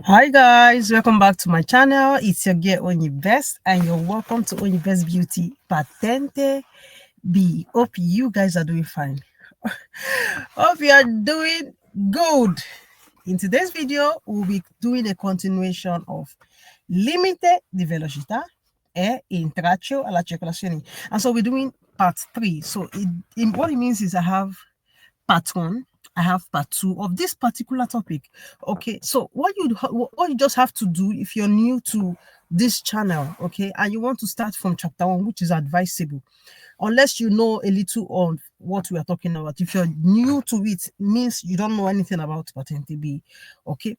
Hi guys, welcome back to my channel. It's your girl Onibest and you're welcome to Onibest Beauty Patente B. Hope you guys are doing fine. Hope you are doing good. In today's video, we'll be doing a continuation of limite di velocità e intralcioalla circolazione. And so we're doing part 3. So what it means is I have part 1, I have part 2 of this particular topic. Okay, so what you just have to do if you're new to this channel, okay, and you want to start from chapter 1, which is advisable, unless you know a little on what we are talking about. If you're new to it, means you don't know anything about Patente B. Okay,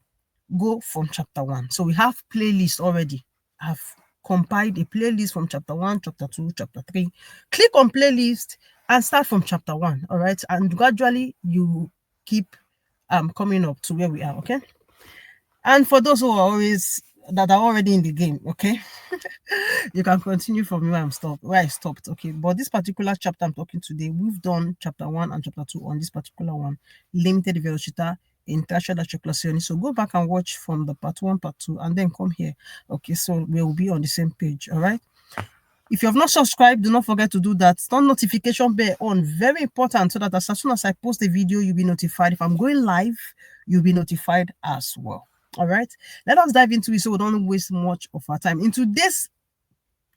go from chapter 1. So we have playlist already. I have compiled a playlist from chapter 1, chapter 2, chapter 3. Click on playlist and start from chapter 1. All right, and gradually you keep coming up to where we are. Okay, and for those who are already in the game, okay, you can continue from where I stopped. Okay, but this particular chapter I'm talking today, we've done chapter 1 and chapter 2 on this particular one, limited velocità intralcioalla circolazione. So go back and watch from the part 1, part 2, and then come here. Okay, so we'll be on the same page. All right, if you have not subscribed, do not forget to do that. Turn notification bell on, very important, so that as soon as I post a video, you'll be notified. If I'm going live, you'll be notified as well. All right, let us dive into it so we don't waste much of our time. In today's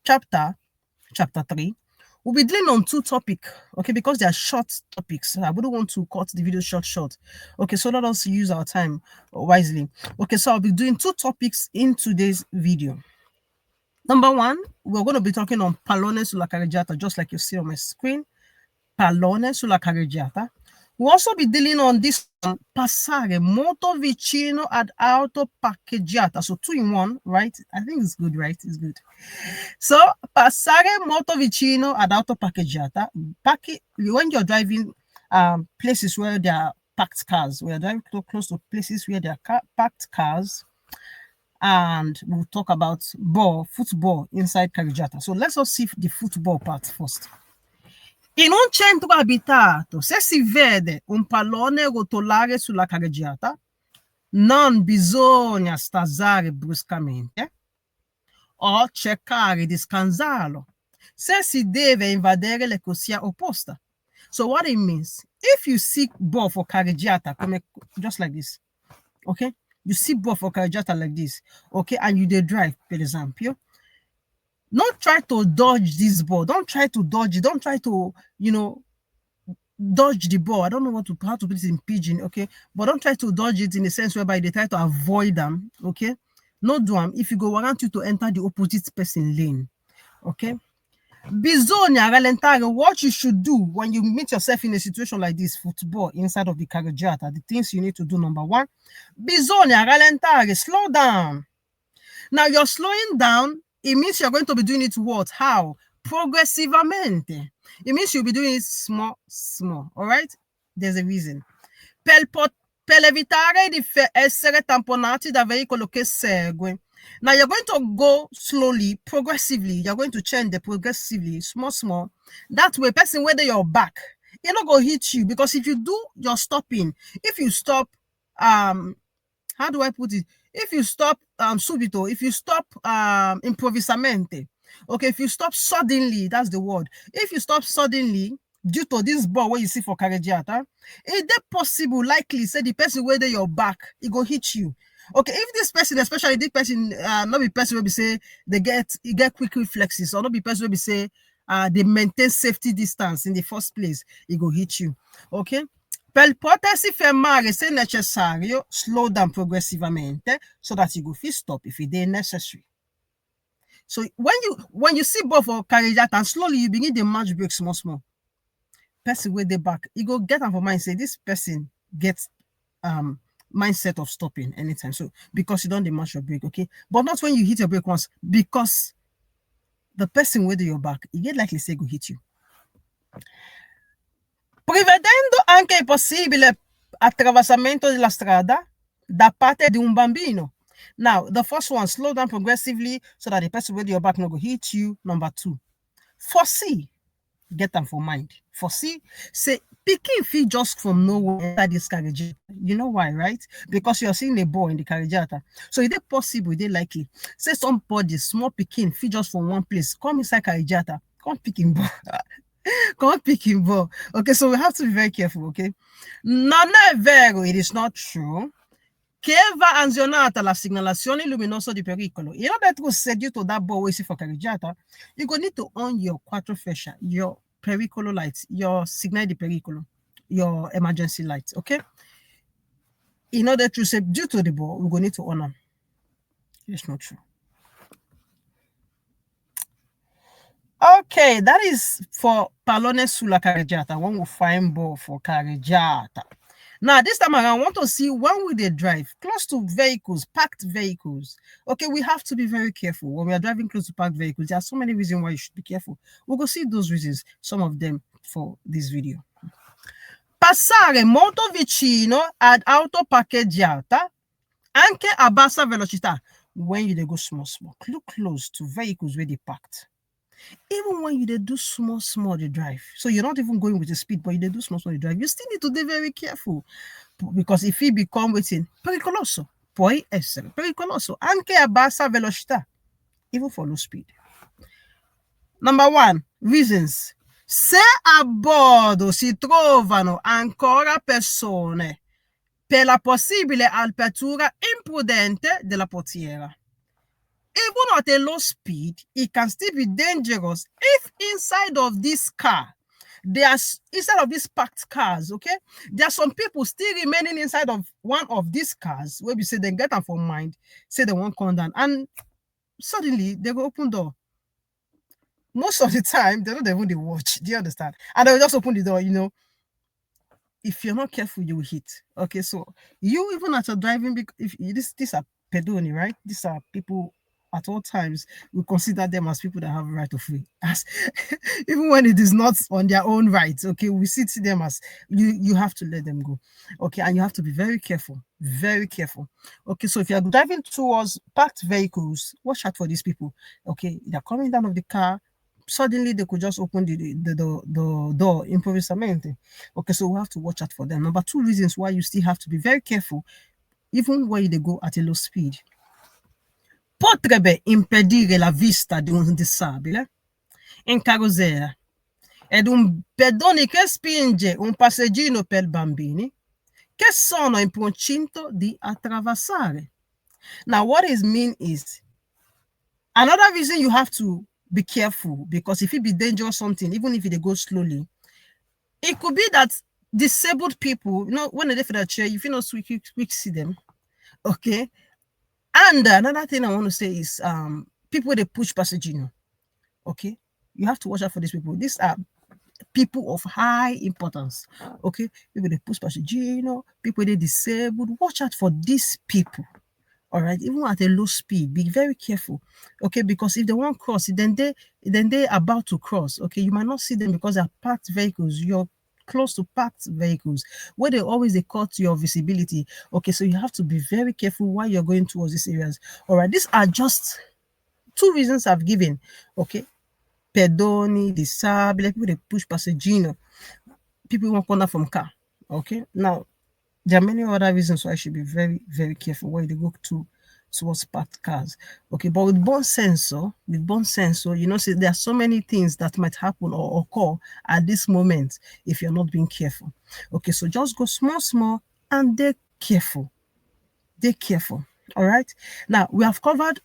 chapter 3, we'll be dealing on 2 topics, okay, because they are short topics. I wouldn't want to cut the video short. Okay, so let us use our time wisely. Okay, so I'll be doing 2 topics in today's video. Number 1, we're going to be talking on pallone sulla carreggiata, just like you see on my screen. Pallone sulla carreggiata. We'll also be dealing on this one, passare molto vicino ad auto parcheggiata. So 2 in 1, right? I think it's good, right? It's good. So passare molto vicino ad auto parcheggiata. When you're driving places where there are parked cars, we are driving close to places where there are parked cars, and we'll talk about football inside carreggiata. So let's just see the football part first. In un centro abitato, se si vede un pallone rotolare sulla carreggiata, non bisogna stasare bruscamente o cercare di scansarlo se si deve invadere la corsia opposta. So what it means, if you see ball for carreggiata, just like this, okay? You see ball for carreggiata like this, okay? And you drive, per esempio. Don't try to dodge this ball. Don't try to dodge it. Don't try to, dodge the ball. I don't know how to put it in pidgin, okay? But don't try to dodge it in the sense whereby they try to avoid them, okay? No do them if you go warrant you to enter the opposite person lane, okay? Bisogna rallentare. What you should do when you meet yourself in a situation like this, football inside of the carreggiata, the things you need to do, number 1, bisogna rallentare, slow down. Now you're slowing down. It means you're going to be doing it what? How? Progressivamente. It means you'll be doing it small. All right? There's a reason. Per evitare di essere tamponati da veicolo che segue. Now you're going to go slowly, progressively. You're going to change the progressively, small. That way, person whether you're back, you're not going to hit you, because if you do, you're stopping. If you stop, how do I put it? If you stop subito, if you stop improvvisamente, okay, if you stop suddenly, that's the word. If you stop suddenly due to this ball where you see for carreggiata, is that possible, likely, say the person where your back, it go hit you. Okay, if this person, especially this person, not be person will be say they get quick reflexes, or not be person will be say they maintain safety distance in the first place, it go hit you. Okay. Per potersi fermare, se necessario, slow down progressivamente so that you go fit stop if it is necessary. So when you see both for carreggiata and slowly you begin the match break small. Person with the back, you go get them for mind, say this person gets mindset of stopping anytime. So because you don't match your brake, okay? But not when you hit your brake once, because the person with your back, you get likely say go hit you. Prevedendo anche il possibile attraversamento della strada da parte di un bambino. Now, the first one, slow down progressively so that the person with your back not go hit you. Number 2, foresee. Get them for mind. Foresee, say Pikin fit just from nowhere enter this carriage. You know why, right? Because you're seeing a boy in the carriage. So is it possible, they likely say somebody small pikin fit just from one place come inside carriage, come pick him ball. Come pick him ball. Okay, so we have to be very careful. Okay, non è vero, it is not true che va azionata la segnalazione luminosa di pericolo. In order to set you to that ball we see for carreggiata, you go need to on your quattro fascia, your pericolo lights, your signal di pericolo, your emergency lights, okay? In order to set due to the ball, we go need to on them. It's not true. Okay, that is for pallone sulla carreggiata, one will find ball for carreggiata. Now, this time around, I want to see when we they drive close to vehicles, parked vehicles. Okay, we have to be very careful when we are driving close to parked vehicles. There are so many reasons why you should be careful. We'll go see those reasons, some of them for this video. Passare molto vicino ad auto parcheggiata, anche a bassa velocità. When you they go small, look close to vehicles where they parked. Even when you do small they drive, so you're not even going with the speed, but you do small they drive, you still need to be very careful, because if it become waiting pericoloso, può essere pericoloso anche a bassa velocità, even for low speed. Number one, reasons. Se a bordo si trovano ancora persone per la possibile apertura imprudente della portiera. Even at a low speed, it can still be dangerous if inside of this car, instead of these parked cars, okay, there are some people still remaining inside of one of these cars where we say they get them from mind, say they won't come down, and suddenly they go open door. Most of the time, they don't even the watch. Do you understand? And they will just open the door, you know. If you're not careful, you will hit. Okay, so you even at a driving, if these are pedoni, right? These are people at all times we consider them as people that have a right of way, as even when it is not on their own rights. Okay, we see them as you have to let them go. Okay, and you have to be very careful, very careful. Okay, so if you're driving towards parked vehicles, watch out for these people. Okay, they're coming down of the car, suddenly they could just open the door improvvisamente. Okay, so we have to watch out for them. Number two reasons why you still have to be very careful even when they go at a low speed. Potrebbe impedire la vista di un disabile in carrozzera ed un pedone che spinge un passeggino per bambini che sono in procinto di attraversare. Now, what it means is, another reason you have to be careful, because if it be dangerous something, even if they go slowly, it could be that disabled people, you know, when they for the chair, if you know quick see them, okay. And another thing I want to say is people they push passeggino. Okay, you have to watch out for these people. These are people of high importance. Okay, people they push passeggino, people they disabled. Watch out for these people. All right, even at a low speed, be very careful. Okay, because if they won't cross, then they're about to cross. Okay, you might not see them because they're parked vehicles. You're close to parked vehicles where they cut your visibility. Okay, so you have to be very careful while you're going towards these areas. All right, these are just two reasons I've given. Okay, pedoni, disabili, people they push passeggino, people won't corner from car. Okay, now there are many other reasons why I should be very, very careful when they go towards parked cars. Okay, but with bone sensor, you know, see, there are so many things that might happen or occur at this moment if you're not being careful. Okay, so just go small, and they're careful. All right. Now we have covered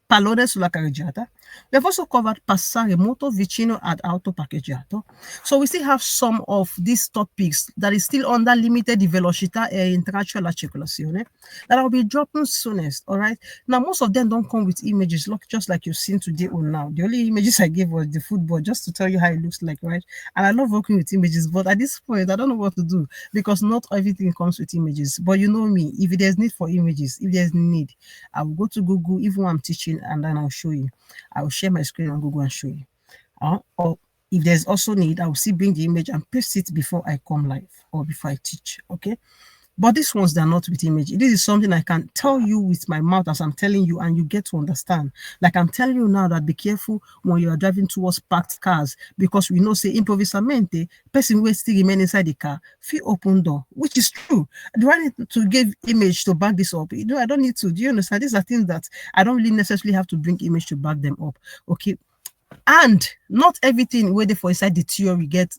pallone sulla carreggiata. We have also covered passare molto vicino ad auto parcheggiato. So we still have some of these topics that is still under limited di velocità e intralcioalla circolazione that I'll be dropping soonest. All right. Now most of them don't come with images, look just like you've seen today or now. The only images I gave was the football just to tell you how it looks like, right? And I love working with images, but at this point I don't know what to do because not everything comes with images. But you know me, if there's need for images, if there's need, I will go to Google even when I'm teaching, and then I'll show you. I'll share my screen on Google and show you. Or if there's also need, I will still bring the image and paste it before I come live or before I teach. Okay. But these ones, they're not with image. This is something I can tell you with my mouth as I'm telling you, and you get to understand. Like I'm telling you now that be careful when you are driving towards parked cars, because we know, say, improvisamente, person will still remain inside the car, feel open door, which is true. Do I need to give image to back this up? You know, I don't need to. Do you understand? These are things that I don't really necessarily have to bring image to back them up. Okay. And not everything waiting for inside the theory get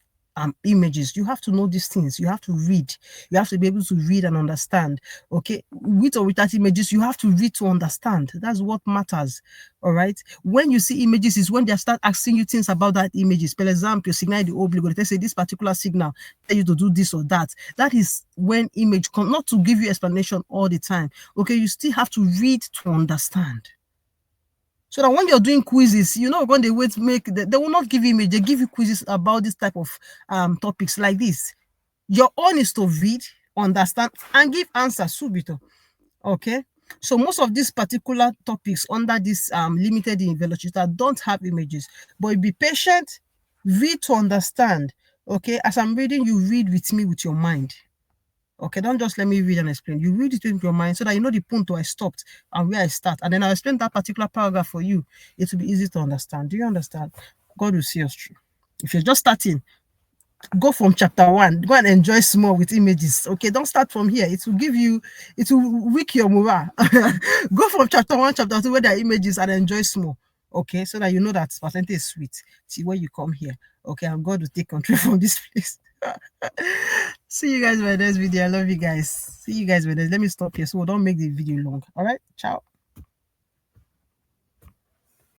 images. You have to know these things. You have to read. You have to be able to read and understand. Okay, with or without images, you have to read to understand. That's what matters. All right. When you see images, is when they start asking you things about that images. For example, signal the obligo. They say this particular signal tell you to do this or that. That is when image come, not to give you explanation all the time. Okay, you still have to read to understand. So that when you're doing quizzes, you know, when they wait, they will not give image, they give you quizzes about this type of topics like this. Your own is to read, understand, and give answers subito. Okay. So most of these particular topics under this limited in velocita don't have images, but be patient, read to understand. Okay. As I'm reading, you read with me with your mind. Okay, don't just let me read and explain. You read it in your mind so that you know the point where I stopped and where I start. And then I'll explain that particular paragraph for you. It will be easy to understand. Do you understand? God will see us through. If you're just starting, go from chapter 1. Go and enjoy small with images. Okay, don't start from here. It will give you, it will weak your morale. Go from chapter 1, chapter 2, where there are images, and enjoy small. Okay, so that you know that Patente is sweet. See when you come here. Okay, and God will take control from this place. See you guys in my next video. I love you guys. See you guys with this. Let me stop here so don't make the video long. All right, ciao.